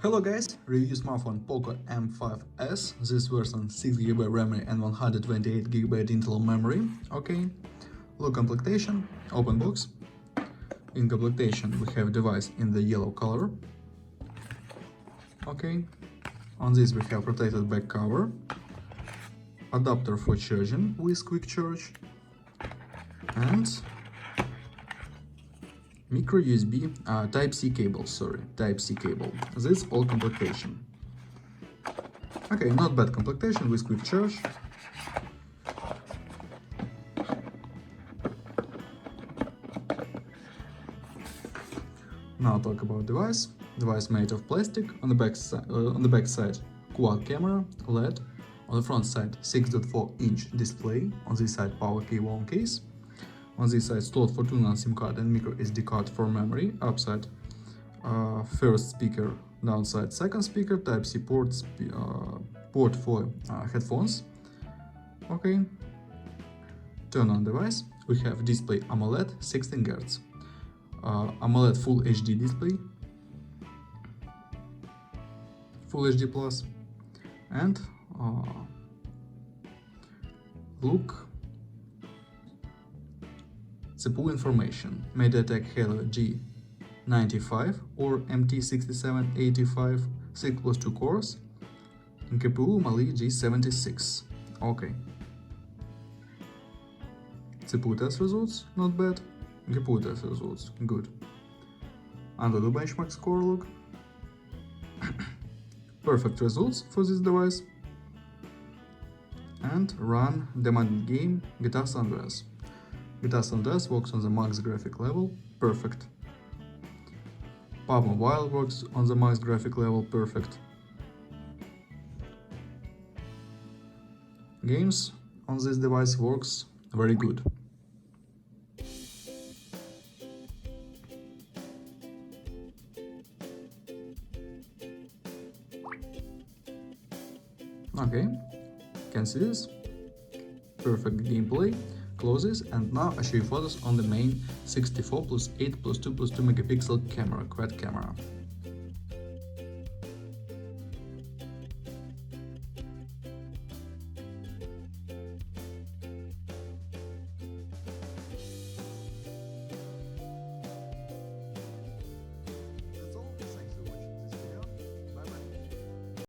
Hello guys, review smartphone Poco M5s. This version 6GB RAM and 128GB internal memory. Okay, look completion, open box. In completion we have device in the yellow color. Okay, on this we have protected back cover, adapter for charging with quick charge, and micro USB Type-C cable, Type-C cable. This all completion. Okay, not bad completion with quick charge. Now talk about device. Device made of plastic. On the back side, quad camera, LED. On the front side, 6.4-inch display. On this side, power cable case. On this side, slot for 2 SIM card and micro SD card for memory. Upside, first speaker. Downside, second speaker. Type-C port for headphones. Okay. Turn on device. We have display AMOLED 16 Hz. AMOLED Full HD display, Full HD Plus, and look CPU information: MediaTek Helio G95 or MT6785 6+2 cores, and CPU Mali G76. Okay. CPU test results not bad. GPU test results good. Under the benchmark score look. Perfect results for this device. And run demanded game GTA San Andreas. GTA San Andreas works on the max graphic level, perfect. PUBG Mobile works on the max graphic level, perfect. Games on this device works very good. Okay, can see this. Perfect gameplay. Close this, and now I show you photos on the main 64+8+2+2 megapixel camera, quad camera.